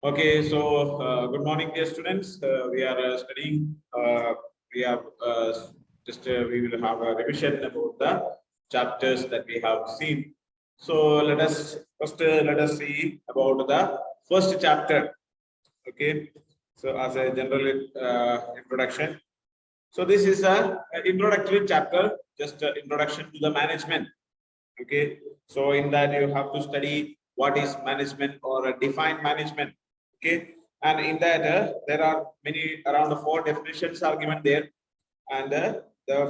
Okay, so good morning, dear students. We are studying. We have we will have a revision about the chapters that we have seen. So let us first let us see about the first chapter. Okay, so as a general introduction. So this is a introductory chapter, just introduction to the management. Okay, so in that you have to study what is management or define management. Okay, and in that there are many around 4 definitions are given there, and the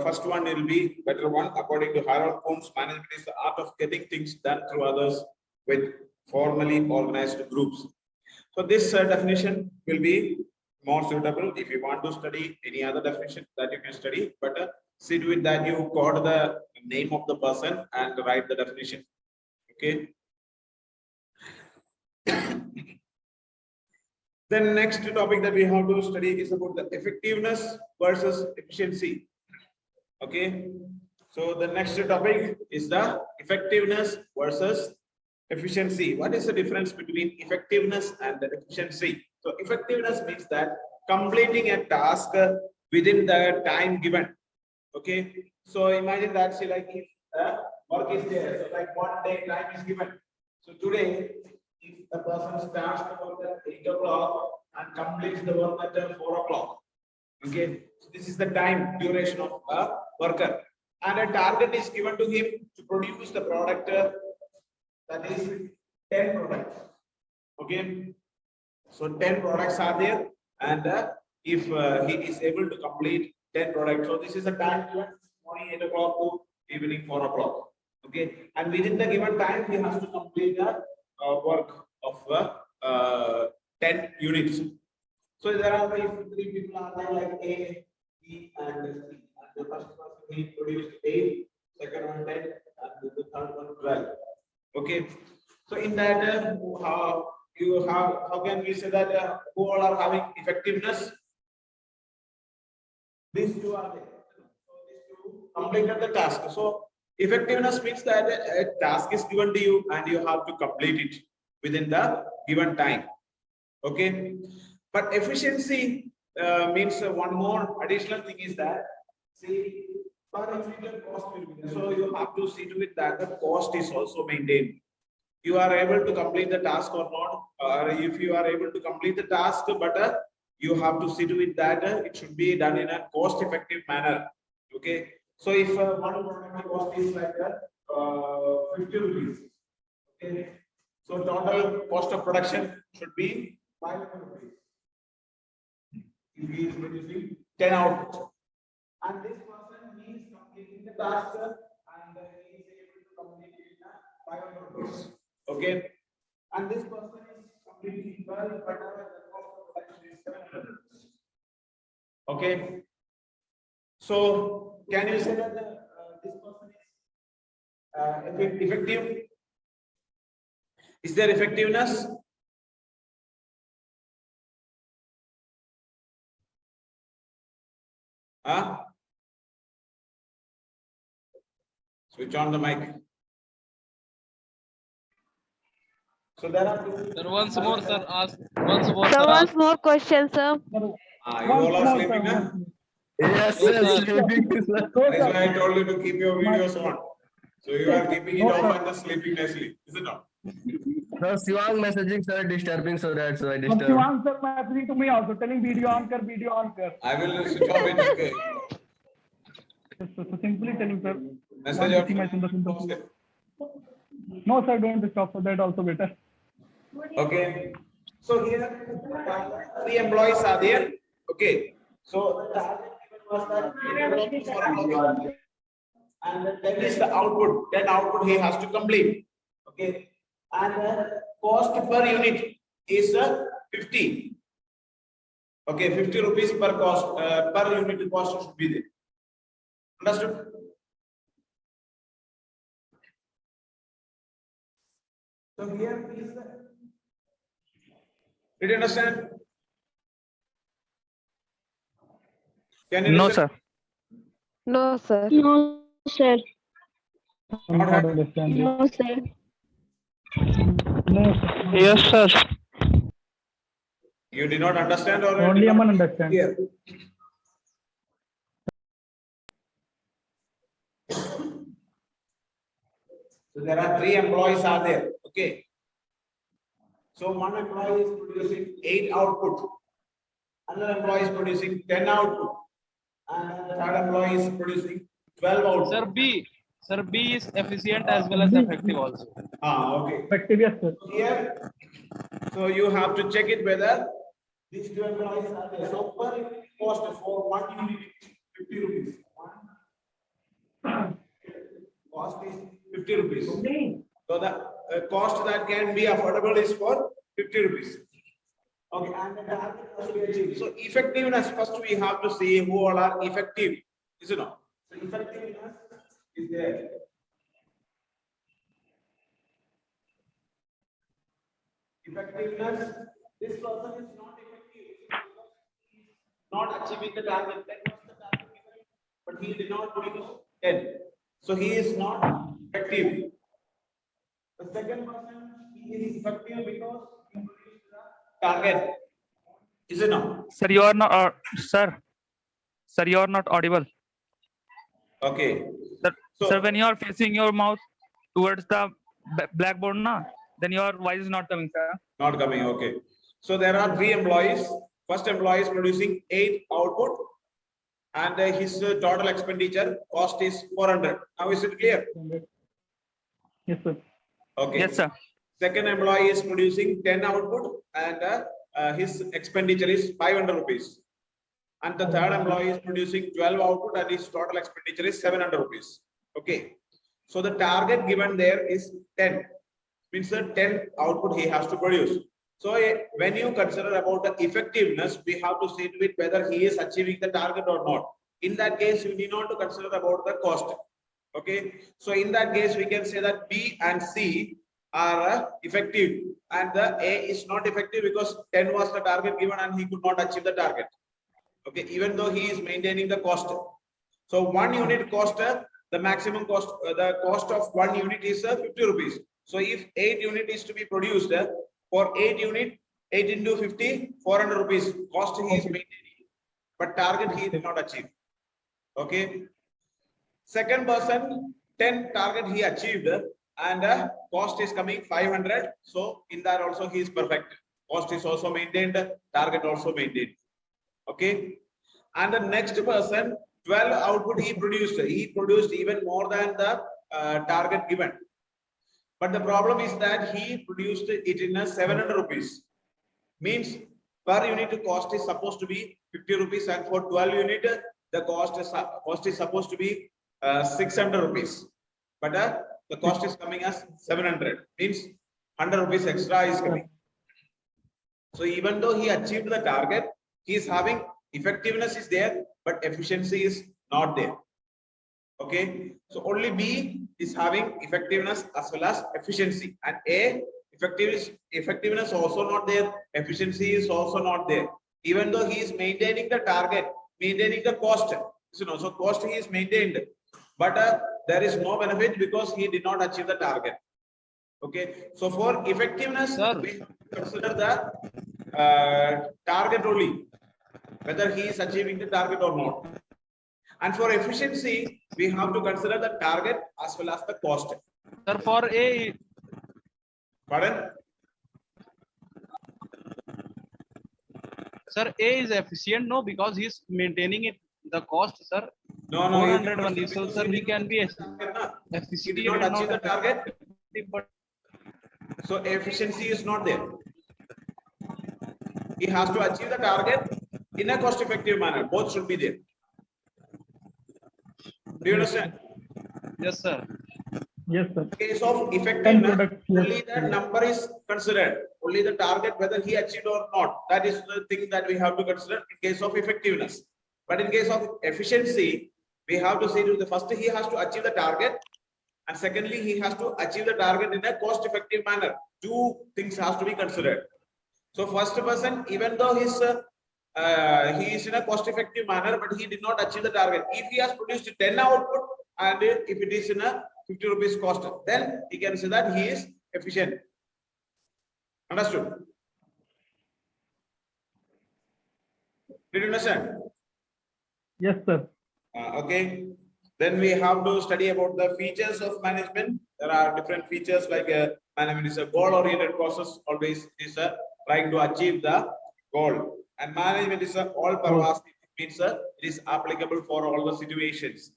first one will be better one. According to Harold Holmes, management is the art of getting things done through others with formally organized groups. So this definition will be more suitable if you want to study any other definition that you can study, but see to it that you got the name of the person and write the definition. Okay. The next topic that we have to study is about the effectiveness versus efficiency. Okay. So the next topic is the effectiveness versus efficiency. What is the difference between effectiveness and the efficiency? So effectiveness means that completing a task within the time given. Okay. So imagine that, say, like if work is there, so like 1 day time is given. So today, if the person starts the work at 8 o'clock and completes the work at 4 o'clock. Okay. So this is the time duration of a worker. And a target is given to him to produce the product that is 10 products. Okay. So 10 products are there, and if he is able to complete 10 products, so this is a time given morning 8 o'clock to evening 4 o'clock. Okay, and within the given time, he has to complete the work of 10 units. So there are 3 people are there, like A, B, and C. And the first person he produced 8, second one 10, and the third one 12. Okay, so in that how can we say that who all are having effectiveness? These two are there. So these two completed the task. So effectiveness means that a task is given to you and you have to complete it within the given time. Okay, but efficiency means one more additional thing is that, see, per unit cost will be there. So you have to see to it that the cost is also maintained. You are able to complete the task or not, or if you are able to complete the task, but you have to see to it that it should be done in a cost effective manner. Okay, so if one product cost is like 50 rupees, okay, so total cost of production should be 500 rupees if he is producing 10 outputs, and this person is completing the task and he is able to complete it in 500 rupees. Okay, and this person is completely well, but the cost of production is 700. Okay, so can you say that this person is effective? Is there effectiveness? Huh? Switch on the mic. So there are two. Sir, once more, sir. Ask once more, So sir. once Ask. more question, sir. You all are sleeping now? Yes, No, sir. sir. Sleeping, sir. That's why I told you to keep your videos on. So you are keeping it off and just sleeping nicely, is it not? No, Sivang messaging, sir, disturbing, so that's why अब disturb. Shivang sir messaging to me also telling video on कर. I will switch off it. Okay. So simply telling sir. Message want to see my Sundar. No sir, don't stop. So that also better. Okay. So here 3 employees are there. Okay. So the target given was that and then is the output. 10 output he has to complete. Okay. And the cost per unit is 50. Okay, 50 rupees per cost per unit cost should be there. Understood? So here is the. Did you understand? Can you No, listen? sir. No, sir. No, sir. Not Not happy? understand. No, sir. No sir. Yes, sir. You did not understand or? Only did not Aman understand. hear? So there are 3 employees are there. Okay. So one employee is producing 8 output. Another employee is producing 10 output. And the third employee is producing 12 output. Sir, B is efficient as well as effective also. Okay. Effective, yes, sir. Here, so you have to check it whether these 2 employees are there. So per cost for 1 unit, 50 rupees. Cost is 50 rupees. So the cost that can be affordable is for 50 rupees. Okay, and the target has to be achieved. So effectiveness, first we have to see who all are effective. Is it not? So effectiveness is there. Effectiveness, this person is not effective. Not achieving the target. That was the target given, but he did not produce 10. So he is not effective. The second person, he is effective because he produced the target. Is it not? Sir, you are not, sir, you are not audible. Okay. Sir, So- sir, when you are facing your mouth towards the blackboard, na, then your voice is not coming, sir. Not coming. Okay. So there are 3 employees. First employee is producing 8 output, and his total expenditure cost is 400. Now is it clear? Yes, sir. Okay. Yes, sir. Second employee is producing 10 output, and his expenditure is 500 rupees. And the third employee is producing 12 output, and his total expenditure is 700 rupees. Okay. So the target given there is 10. Means that 10 output he has to produce. So when you consider about the effectiveness, we have to see to it whether he is achieving the target or not. In that case, you need not to consider about the cost. Okay. So in that case, we can say that B and C are effective, and the A is not effective because 10 was the target given and he could not achieve the target. Okay. Even though he is maintaining the cost. So 1 unit cost, the maximum cost, the cost of 1 unit is 50 rupees. So if 8 unit is to be produced, for 8 unit, 8 into 50, 400 rupees cost he is maintaining, but target he did not achieve. Okay. Second person, 10 target he achieved, and cost is coming 500. So in that also he is perfect. Cost is also maintained, target also maintained. Okay. And the next person, 12 output he produced even more than the target given. But the problem is that he produced it in a 700 rupees. Means per unit cost is supposed to be 50 rupees, and for 12 unit the cost is supposed to be 600 rupees. But the cost is coming as 700. Means 100 rupees extra is coming. So even though he achieved the target, he is having effectiveness is there, but efficiency is not there. Okay. So only B is having effectiveness as well as efficiency, and A effectiveness also not there, efficiency is also not there. Even though he is maintaining the target, maintaining the cost, so cost he is maintained, but there is no benefit because he did not achieve the target. Okay. So for effectiveness, Sir. we consider the target only, whether he is achieving the target or not. And for efficiency, we have to consider the target as well as the cost. Sir, for A, Pardon? sir, A is efficient, no, because he's maintaining it, the cost, sir. No, 400 only. So, sir, he can be He efficient. did not achieve the target, But so efficiency is not there. He has to achieve the target in a cost-effective manner. Both should be there. Do you understand? yes, sir. Yes, sir. In case of effectiveness, product, yes. only the number is considered, only the target whether he achieved or not. That is the thing that we have to consider in case of effectiveness. But in case of efficiency, we have to see to the first he has to achieve the target, and secondly he has to achieve the target in a cost-effective manner. Two things has to be considered. So first person, even though he is in a cost-effective manner, but he did not achieve the target. If he has produced 10 output, and if it is in a 50 rupees cost, then he can say that he is efficient. Understood? Did you understand? Yes, sir. Okay. Then we have to study about the features of management. There are different features like management is a goal-oriented process. Always is trying to achieve the goal. And management is a all-pervasive. It means it is applicable for all the situations.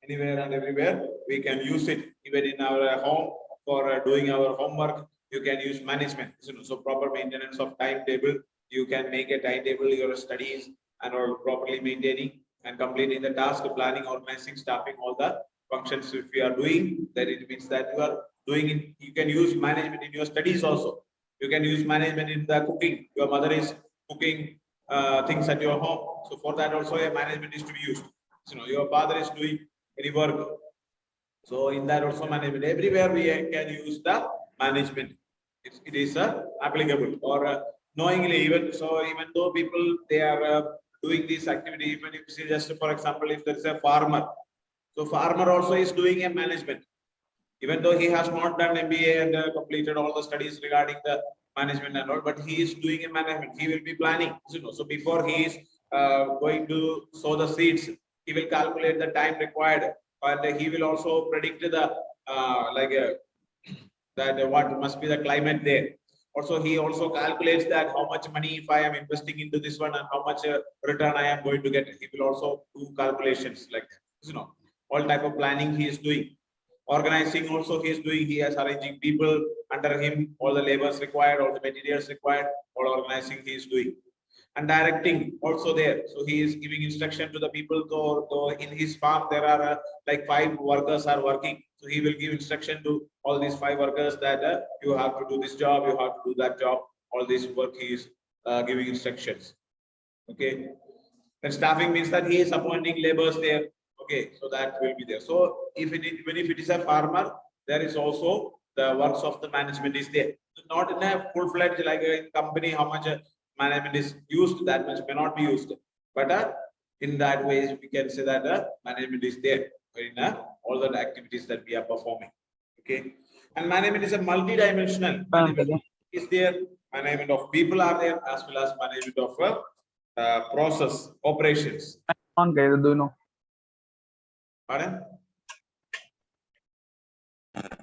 Anywhere and everywhere we can use it. Even in our home for doing our homework, you can use management. So proper maintenance of timetable. You can make a timetable your studies and all properly maintaining and completing the task, planning, organizing, staffing, all the functions. If you are doing, then it means that you are doing it. You can use management in your studies also. You can use management in the cooking. Your mother is cooking things at your home. So for that also a management is to be used. Your father is doing any work. So in that also management. Everywhere we can use the management. It is applicable or knowingly even. So even though people they are doing this activity, even if see just for example, if there is a farmer, so farmer also is doing a management, even though he has not done MBA and completed all the studies regarding the management and all, but he is doing a management. He will be planning. So before he is going to sow the seeds, he will calculate the time required, and he will also predict the that what must be the climate there. Also, he also calculates that how much money if I am investing into this one and how much return I am going to get. He will also do calculations like that. All type of planning he is doing. Organizing also he is doing. He is arranging people under him, all the labors required, all the materials required, all organizing he is doing. And directing also there. So he is giving instruction to the people. So in his farm there are like 5 workers are working. So he will give instruction to all these 5 workers that you have to do this job, you have to do that job. All this work he is giving instructions. Okay. And staffing means that he is appointing laborers there. Okay, so that will be there. So even if it is a farmer, there is also the works of the management is there. Not in a full-fledged like a company, how much management is used, that much may not be used. But in that way, we can say that management is there in all the activities that we are performing. Okay, and management is a multi-dimensional. Management is there. Management of people are there, as well as management of process operations. On guys, do you know? Pardon?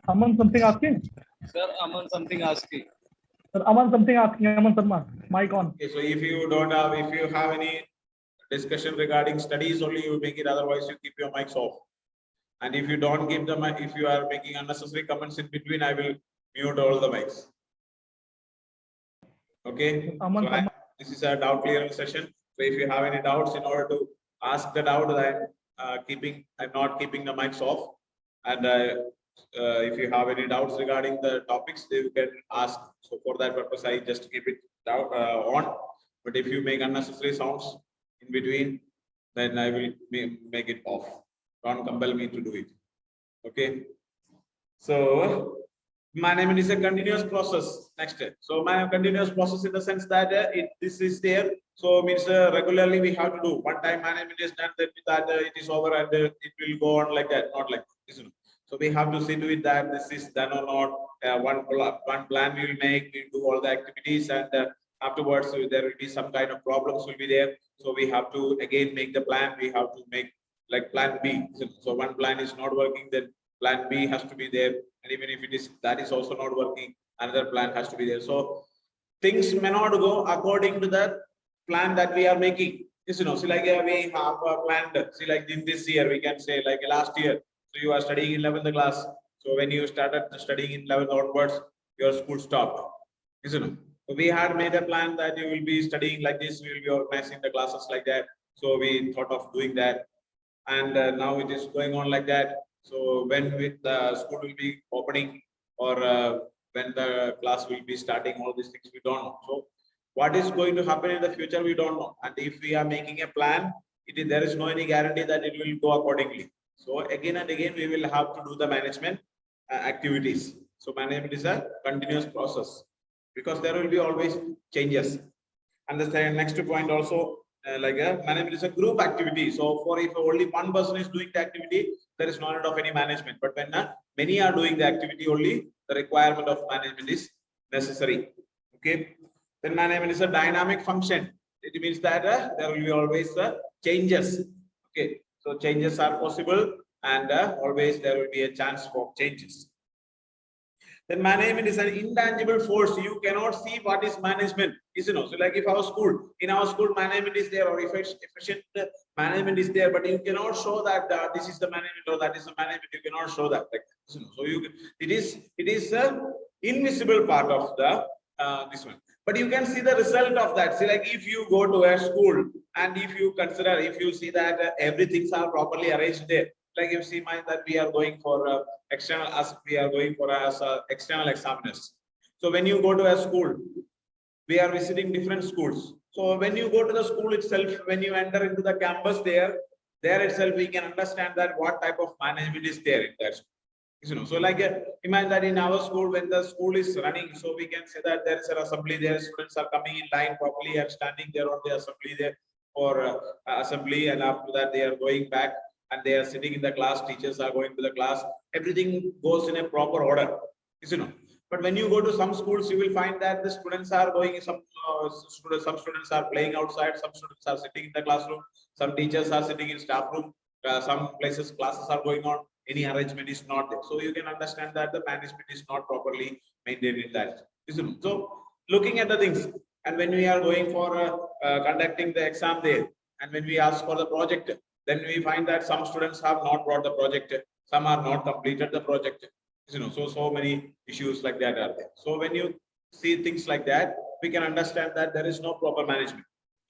Aman, something asking? Sir, Aman something asking. Sir, Aman, something asking. Aman Sharma, mic on. Okay, so if you have any discussion regarding studies only, you make it. Otherwise, you keep your mics off. And if you don't keep the mic, if you are making unnecessary comments in between, I will mute all the mics. Okay. Aman, So this is a doubt clearing session. So if you have any doubts, in order to ask the doubt, I'm not keeping the mics off. And if you have any doubts regarding the topics, you can ask. So for that purpose, I just keep it down on. But if you make unnecessary sounds in between, then I will make it off. Don't compel me to do it. Okay. So management is a continuous process. Next. So my continuous process in the sense that this is there. So means regularly we have to do. One time management is done, then with that it is over and it will go on like that, not like this. So we have to see to it that this is done or not. One plan we will make, we do all the activities, and afterwards there will be some kind of problems will be there. So we have to again make the plan. We have to make like plan B. So one plan is not working, then plan B has to be there. And even if that is also not working, another plan has to be there. So things may not go according to the plan that we are making. See like we have planned, see like in this year, we can say like last year. So you are studying in 11th class. So when you started studying in 11th onwards, your school stopped. So we had made a plan that you will be studying like this, we will be organizing the classes like that. So we thought of doing that. And now it is going on like that. So when the school will be opening or when the class will be starting, all these things we don't know. So what is going to happen in the future, we don't know. And if we are making a plan, there is no any guarantee that it will go accordingly. So again and again, we will have to do the management activities. So management is a continuous process because there will be always changes. And the next point also, management is a group activity. So for if only one person is doing the activity, there is no need of any management. But when many are doing the activity, only the requirement of management is necessary. Okay. Then management is a dynamic function. It it means that there will be always changes. Okay, so changes are possible, and always there will be a chance for changes. Then management is an intangible force. You cannot see what is management. So like if in our school management is there, or if efficient management is there, but you cannot show that this is the management or that is the management. You cannot show that. Like, so it is invisible part of the this one. But you can see the result of that. See, like if you go to a school and if you see that everything's are properly arranged there. Like you see that we are going for external examiners. So when you go to a school, we are visiting different schools. So when you go to the school itself, when you enter into the campus there itself, we can understand that what type of management is there in that school. So like imagine that in our school, when the school is running, so we can say that there is an assembly there, students are coming in line properly and standing there on the assembly there for assembly, and after that they are going back and they are sitting in the class, teachers are going to the class, everything goes in a proper order. But when you go to some schools, you will find that the students are going, some students are playing outside, some students are sitting in the classroom, some teachers are sitting in staff room, some places classes are going on, any arrangement is not there. So you can understand that the management is not properly maintained in that. So looking at the things, and when we are going for conducting the exam there, and when we ask for the project, then we find that some students have not brought the project, some are not completed the project. So many issues like that are there. So when you see things like that, we can understand that there is no proper management.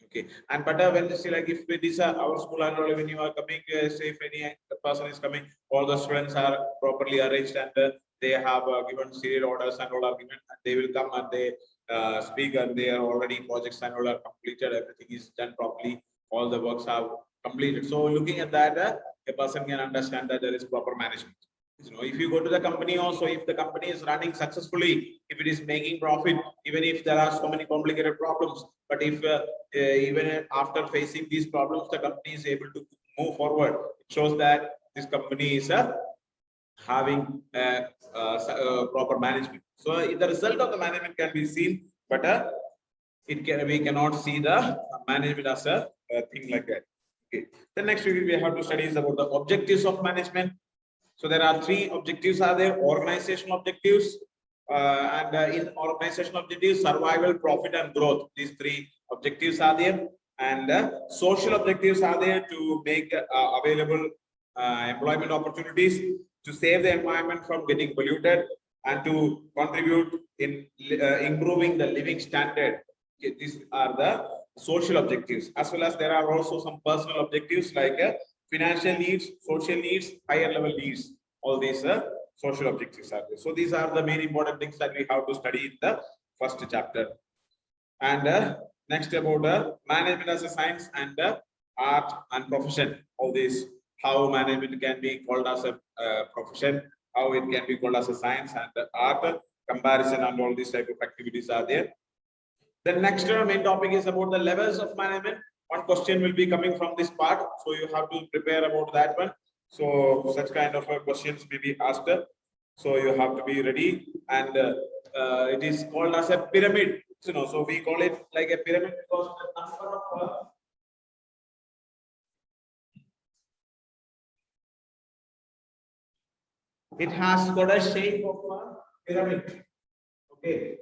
Okay, and but when you see, like if it is our school annual, when you are coming, say if any person is coming, all the students are properly arranged and they have given serial orders and all are given, and they will come and they speak, and they are already projects and all are completed, everything is done properly, all the works are completed. So looking at that, a person can understand that there is proper management. If you go to the company also, if the company is running successfully, if it is making profit, even if there are so many complicated problems, but if even after facing these problems, the company is able to move forward, it shows that this company is having proper management. So the result of the management can be seen, but we cannot see the management as a thing like that. Okay. The next we have to study is about the objectives of management. So there are three objectives are there: organizational objectives, and in organizational objectives, survival, profit, and growth. These three objectives are there, and social objectives are there to make available employment opportunities, to save the environment from getting polluted, and to contribute in improving the living standard. Okay, these are the social objectives, as well as there are also some personal objectives like financial needs, social needs, higher level needs. All these social objectives are there. So these are the main important things that we have to study in the first chapter. And next about management as a science and art and profession. All these, how management can be called as a profession, how it can be called as a science and art, comparison, and all these type of activities are there. The next main topic is about the levels of management. One question will be coming from this part, so you have to prepare about that one. So such kind of questions may be asked. So you have to be ready, and it is called as a pyramid. So we call it like a pyramid because the number of it has got a shape of a pyramid. Okay,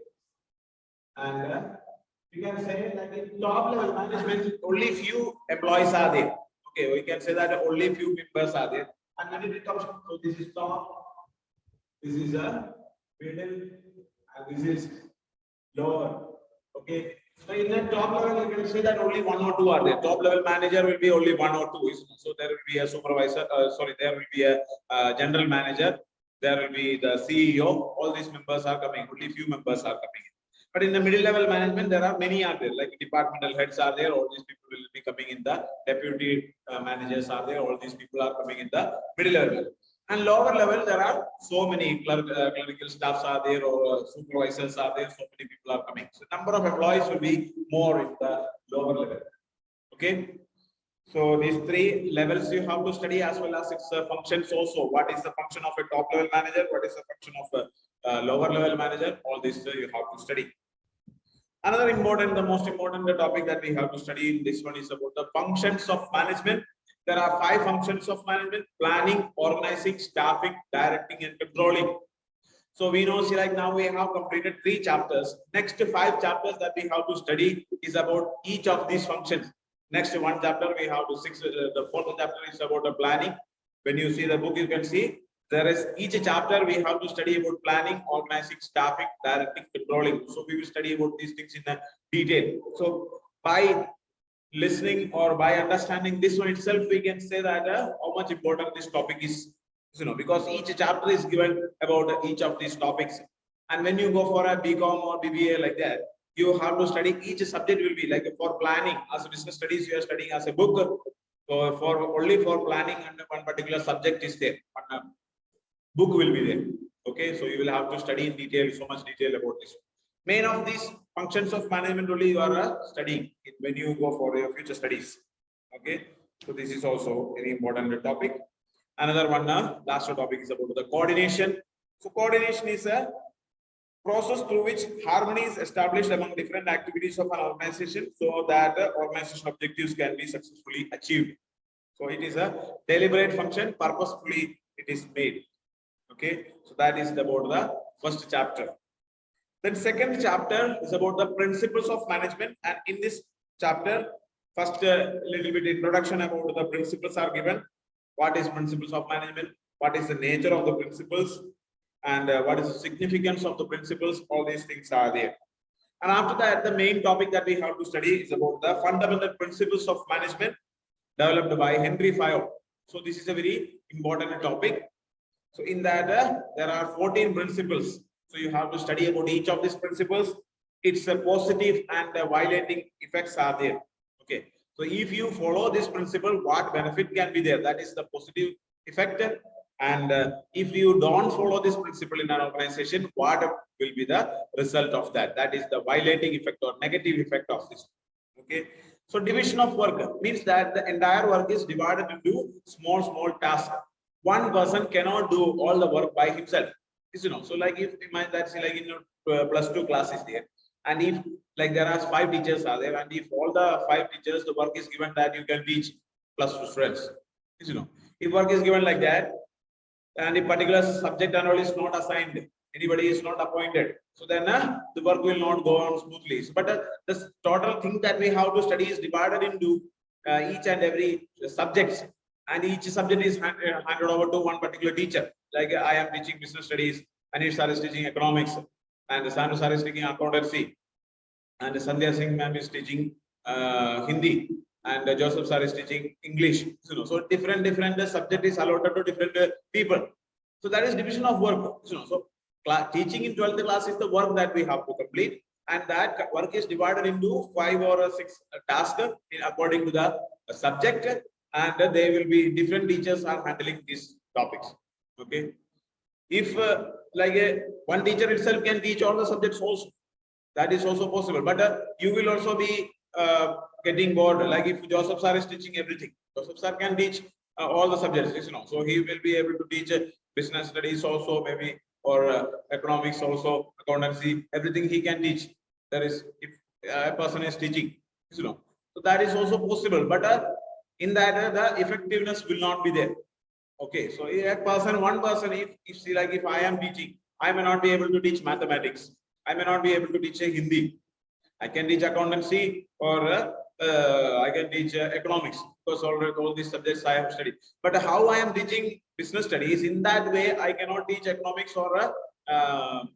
and you can say that in top level management, only few employees are there. Okay, we can say that only few members are there. And when it comes, so this is top, this is a middle, and this is lower. Okay, so in the top level, you can say that only one or two are there. Top level manager will be only one or two. So there will be a supervisor. There will be a general manager. There will be the CEO. All these members are coming. Only few members are coming. But in the middle level management, there are many are there, like departmental heads are there. All these people will be coming in the deputy managers are there. All these people are coming in the middle level. And lower level, there are so many clerical staffs are there, or supervisors are there. So many people are coming. So number of employees will be more in the lower level. Okay. So these three levels you have to study, as well as its functions also. What is the function of a top level manager? What is the function of a lower level manager? All this you have to study. Another important, the most important topic that we have to study in this one is about the functions of management. There are 5 functions of management: planning, organizing, staffing, directing, and controlling. So we know, see, like now we have completed 3 chapters. Next 5 chapters that we have to study is about each of these functions. Next 1 chapter we have to 6. The 4th chapter is about the planning. When you see the book, you can see there is each chapter we have to study about planning, organizing, staffing, directing, controlling. So we will study about these things in detail. So by listening or by understanding this one itself, we can say that how much important this topic is, because each chapter is given about each of these topics. And when you go for a BCom or BBA like that, you have to study each subject. Will be like for planning as a business studies, you are studying as a book. So for only for planning and one particular subject is there, but book will be there. Okay, so you will have to study in detail, so much detail about this. Main of these functions of management only you are studying when you go for your future studies. Okay, so this is also very important topic. Another one, last topic is about the coordination. So coordination is a process through which harmony is established among different activities of an organization so that organization objectives can be successfully achieved. So it is a deliberate function, purposefully it is made. Okay, so that is about the first chapter. Then second chapter is about the principles of management, and in this chapter, first little bit introduction about the principles are given. What is principles of management? What is the nature of the principles? And what is the significance of the principles? All these things are there. And after that, the main topic that we have to study is about the fundamental principles of management developed by Henry Fayol. So this is a very important topic. So in that, there are 14 principles. So you have to study about each of these principles. Its positive and violating effects are there. Okay. So if you follow this principle, what benefit can be there? That is the positive effect. And if you don't follow this principle in an organization, what will be the result of that? That is the violating effect or negative effect of this. Okay. So division of work means that the entire work is divided into small tasks. One person cannot do all the work by himself. So like if that's like in +2 class is there, and if like there are 5 teachers are there, and if all the 5 teachers the work is given that you can teach +2 students, if work is given like that, and a particular subject and all is not assigned, anybody is not appointed, so then the work will not go on smoothly. But this total thing that we have to study is divided into each and every subjects, and each subject is handed over to one particular teacher. Like I am teaching business studies, Anish sir is teaching economics, and Sanu sir is teaching accountancy, and Sandhya Singh ma'am is teaching Hindi, and Joseph sir is teaching English. So different subject is allotted to different people. So that is division of work. So teaching in 12th class is the work that we have to complete, and that work is divided into 5 or 6 tasks according to the subject, and they will be different teachers are handling these topics. Okay, if one teacher itself can teach all the subjects also, that is also possible, but you will also be getting bored. Like if Joseph sir is teaching everything, Joseph sir can teach all the subjects, so he will be able to teach business studies also, maybe, or economics also, accountancy, everything he can teach. There is, if a person is teaching, so that is also possible, but in that the effectiveness will not be there. Okay, so one person, if I am teaching, I may not be able to teach mathematics, I may not be able to teach Hindi, I can teach accountancy, or I can teach economics, because all these subjects I have studied. But how I am teaching business studies, in that way I cannot teach economics or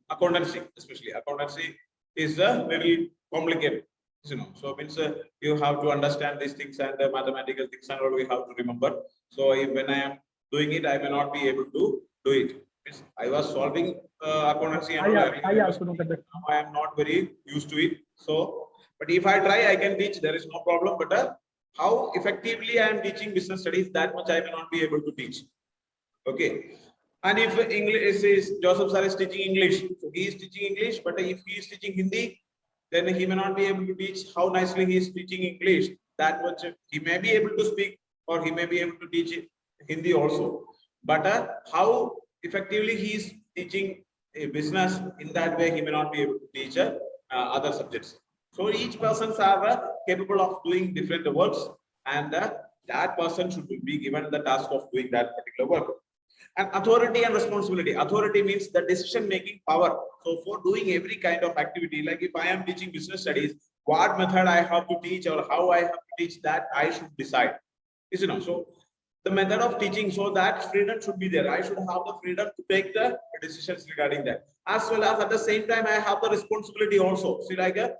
accountancy. Especially accountancy is very complicated. So means you have to understand these things, and mathematical things and all we have to remember. So when I am doing it, I may not be able to do it. I was solving accountancy and I am not very used to it. So, but if I try, I can teach. There is no problem. But how effectively I am teaching business studies, that much I may not be able to teach. Okay. And if English is Joseph sir is teaching English, so he is teaching English. But if he is teaching Hindi, then he may not be able to teach how nicely he is teaching English. That much he may be able to speak, or he may be able to teach Hindi also. But how effectively he is teaching a business, in that way he may not be able to teach other subjects. So each persons are capable of doing different works, and that person should be given the task of doing that particular work. And authority and responsibility. Authority means the decision-making power. So for doing every kind of activity, like if I am teaching business studies, what method I have to teach or how I have to teach, that I should decide. Is so the method of teaching, so that freedom should be there. I should have the freedom to take the decisions regarding that, as well as at the same time I have the responsibility also. See, like the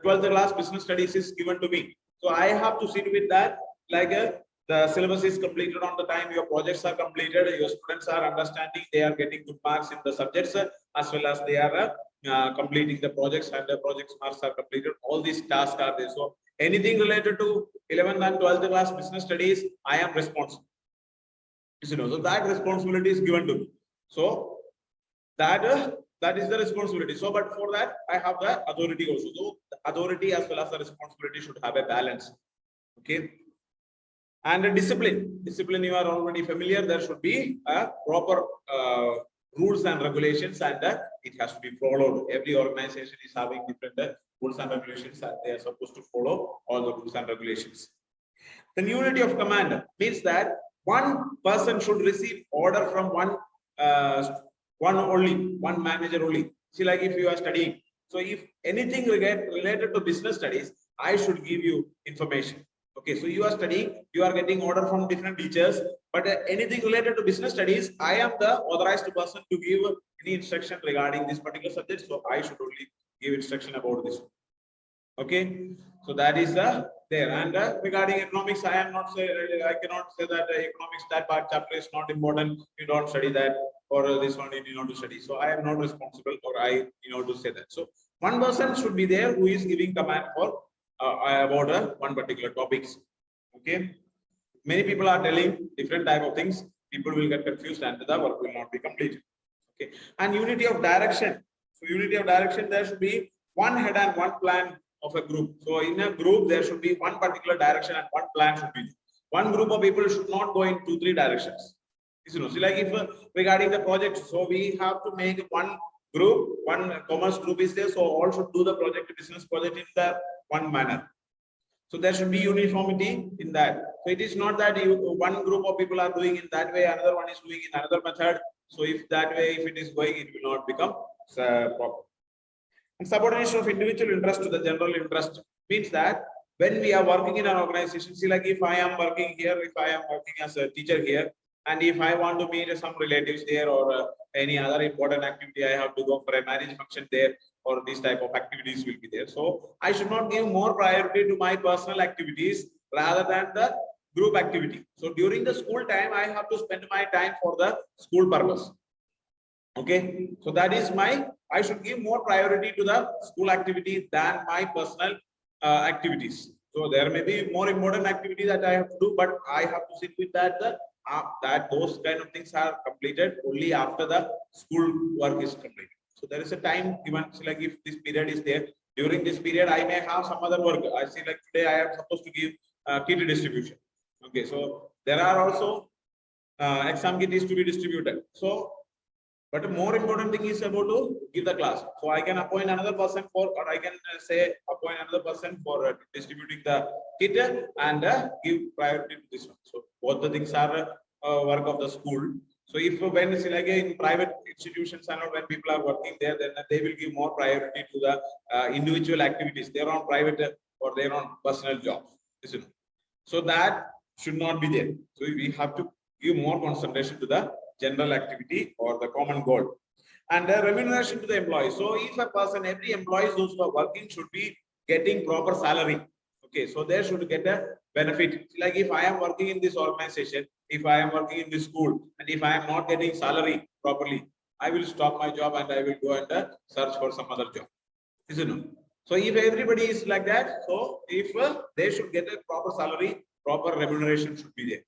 12th class business studies is given to me, so I have to sit with that. Like the syllabus is completed on the time, your projects are completed, your students are understanding, they are getting good marks in the subjects, as well as they are completing the projects, and the projects marks are completed. All these tasks are there. So anything related to 11th and 12th class business studies, I am responsible. So that responsibility is given to me. So that is the responsibility. So, but for that, I have the authority also. So the authority as well as the responsibility should have a balance. Okay. And a discipline. Discipline, you are already familiar. There should be a proper rules and regulations, and it has to be followed. Every organization is having different rules and regulations, and they are supposed to follow all the rules and regulations. The unity of command means that one person should receive order from one manager only. See, like if you are studying, so if anything related to business studies, I should give you information. Okay, so you are studying, you are getting order from different teachers, but anything related to business studies, I am the authorized person to give any instruction regarding this particular subject. So I should only give instruction about this. Okay, so that is there. And regarding economics, I cannot say that economics, that part chapter is not important. You don't study that, or this one you need not to study. So I am not responsible, or I to say that. So one person should be there who is giving command for about one particular topics. Okay, many people are telling different type of things. People will get confused, and the work will not be completed. Okay, and unity of direction. So unity of direction, there should be one head and one plan of a group. So in a group, there should be one particular direction and one plan should be. One group of people should not go in 2-3 directions. So like if regarding the project, so we have to make one group, one commerce group is there. So all should do the project, business project in the one manner. So there should be uniformity in that. So it is not that one group of people are doing in that way, another one is doing in another method. So if that way, if it is going, it will not become proper. And subordination of individual interest to the general interest means that when we are working in an organization, see, like if I am working here, if I am working as a teacher here, and if I want to meet some relatives there, or any other important activity, I have to go for a marriage function there, or these type of activities will be there. So I should not give more priority to my personal activities rather than the group activity. So during the school time, I have to spend my time for the school purpose. Okay, so that is I should give more priority to the school activity than my personal activities. So there may be more important activity that I have to do, but I have to sit with that those kind of things are completed only after the school work is completed. So there is a time given. So like if this period is there, during this period I may have some other work. I see, like today I am supposed to give kit distribution. Okay, so there are also exam kit is to be distributed. So but the more important thing is about to give the class. So I can appoint another person for, or I can say appoint another person for distributing the kit and give priority to this one. So both the things are work of the school. So if when it's like in private institutions and when people are working there, then they will give more priority to the individual activities. They're on private or they're on personal jobs. So that should not be there. So we have to give more concentration to the general activity or the common goal. And remuneration to the employee. So if a person, every employee, those who are working should be getting proper salary. Okay, so they should get a benefit. Like if I am working in this organization, if I am working in this school, and if I am not getting salary properly, I will stop my job and I will go and search for some other job. Isn't it? So if everybody is like that, so if they should get a proper salary, proper remuneration should be there.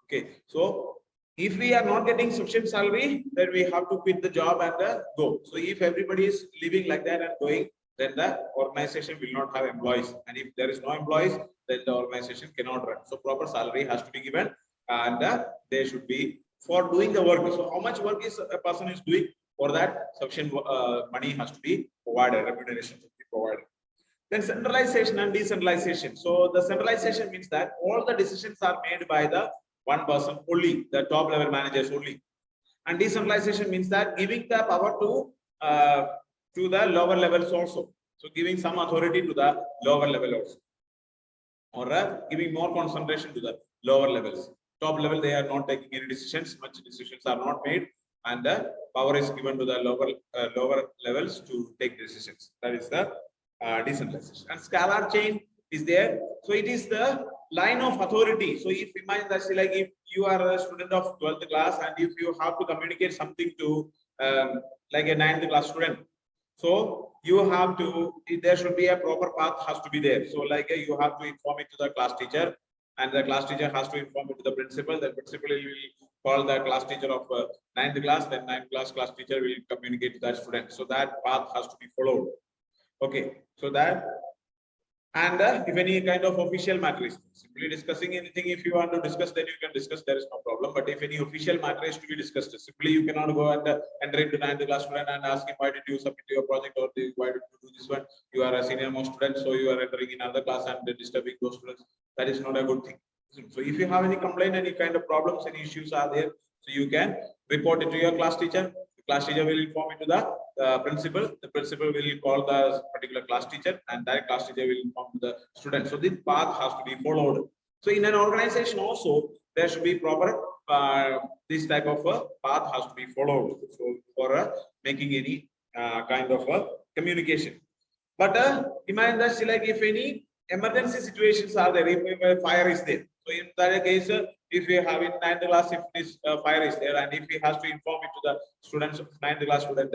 Okay, so if we are not getting sufficient salary, then we have to quit the job and go. So if everybody is living like that and going, then the organization will not have employees. And if there is no employees, then the organization cannot run. So proper salary has to be given, and they should be for doing the work. So how much work is a person is doing, for that sufficient money has to be provided, remuneration should be provided. Then centralization and decentralization. So the centralization means that all the decisions are made by the one person only, the top level managers only. And decentralization means that giving the power to the lower levels also. So giving some authority to the lower level also, or giving more concentration to the lower levels. Top level, they are not taking any decisions. Much decisions are not made, and the power is given to the lower levels to take decisions. That is the decentralization. And scalar chain is there. So it is the line of authority. So if imagine that, like if you are a student of 12th class and if you have to communicate something to like a 9th class student, so you have to, there should be a proper path has to be there. So like you have to inform it to the class teacher, and the class teacher has to inform it to the principal. The principal will call the class teacher of 9th class, then 9th class teacher will communicate to that student. So that path has to be followed. Okay, so that, and if any kind of official matter is simply discussing anything, if you want to discuss, then you can discuss, there is no problem. But if any official matter is to be discussed, simply you cannot go and enter into 9th class student and ask him, why did you submit your project, or why did you do this one? You are a senior most student, so you are entering in another class and disturbing those students. That is not a good thing. So if you have any complaint, any kind of problems, any issues are there, so you can report it to your class teacher. The class teacher will inform it to the principal. The principal will call the particular class teacher, and that class teacher will inform to the student. So this path has to be followed. So in an organization also, there should be proper this type of a path has to be followed. So for making any kind of a communication. But imagine that, like if any emergency situations are there, if fire is there. So in that case, if we have in 9th class, if this fire is there, and if he has to inform it to the students of 9th class student,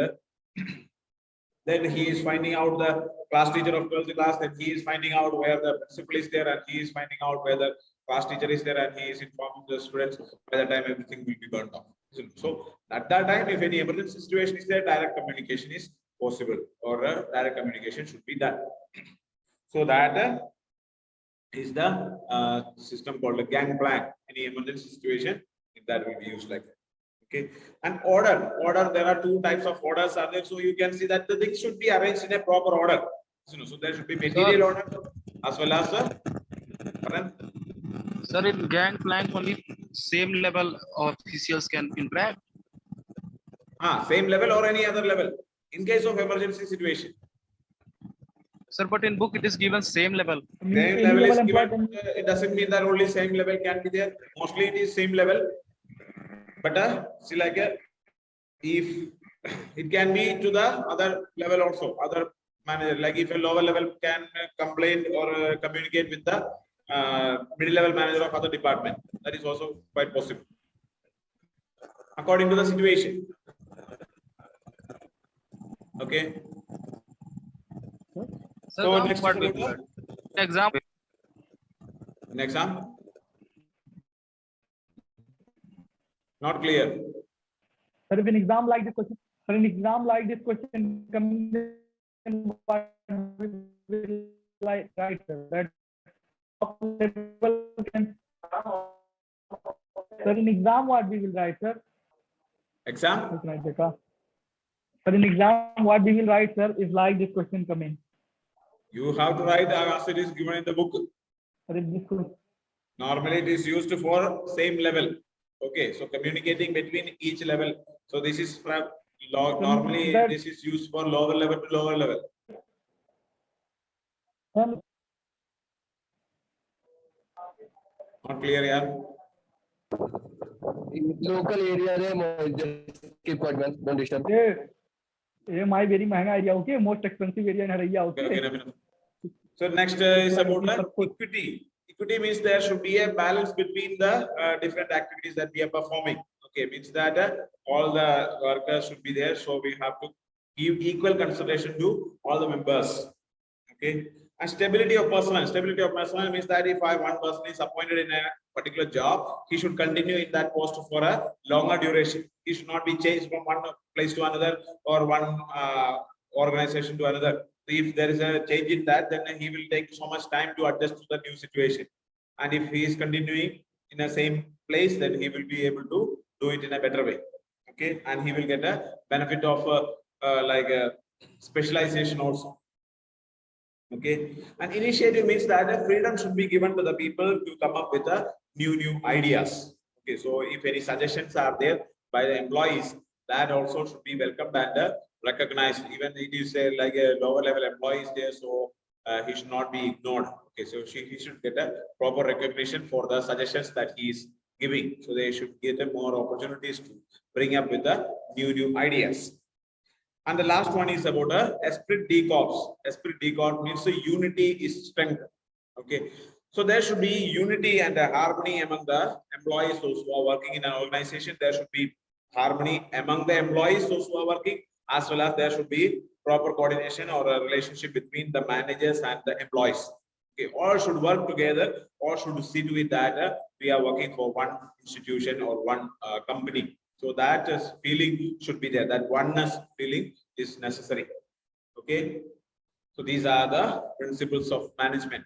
then he is finding out the class teacher of 12th class, then he is finding out where the principal is there, and he is finding out where the class teacher is there, and he is informing the students. By the time everything will be burnt off. So at that time, if any emergency situation is there, direct communication is possible, or direct communication should be done. So that is the system called a gangplank. Any emergency situation, that will be used like that. Okay, and order, there are two types of orders are there. So you can see that the things should be arranged in a proper order. So there should be material order as well as Sir, in gangplank only same level of officials can interact. same level or any other level in case of emergency situation. Sir, but in book it is given same level. Same level is given. It doesn't mean that only same level can be there. Mostly it is same level. But see, like if it can be to the other level also, other manager. Like if a lower level can complain or communicate with the middle level manager of other department, that is also quite possible according to the situation. Okay. Sir, So next what is example? next exam. Not clear. Sir, if an exam like this question, coming, then what will like right, sir? That top level can. Sir, in exam, what we will write, sir? Exam. Sir, in exam, what we will write, sir, is like this question coming. You have to write as it is given in the book. Sir, if this question. Normally it is used for same level. Okay, so communicating between each level. So this is from normally this is used for lower level to lower level. Not clear, yeah. In local area, just keep quiet, man. Don't disturb. My very महंगा area, okay, most expensive area in Haraiya, okay. Okay, enough. So next is about the equity. Equity means there should be a balance between the different activities that we are performing. Okay, means that all the workers should be there. So we have to give equal consideration to all the members. Okay, and stability of personnel. Stability of personnel means that if one person is appointed in a particular job, he should continue in that post for a longer duration. He should not be changed from one place to another or one organization to another. If there is a change in that, then he will take so much time to adjust to the new situation. And if he is continuing in the same place, then he will be able to do it in a better way. Okay, and he will get a benefit of like specialization also. Okay, and initiative means that the freedom should be given to the people to come up with a new ideas. Okay, so if any suggestions are there by the employees, that also should be welcomed and recognized. Even it is like a lower level employee is there, so he should not be ignored. Okay, so he should get a proper recognition for the suggestions that he is giving. So they should get more opportunities to bring up with the new ideas. And the last one is about a esprit de corps. Esprit de corps means the unity is strength. Okay, so there should be unity and harmony among the employees, those who are working in an organization. There should be harmony among the employees, those who are working, as well as there should be proper coordination or a relationship between the managers and the employees. Okay, all should work together. All should see to it that we are working for one institution or one company. So that feeling should be there. That oneness feeling is necessary. Okay. So these are the principles of management.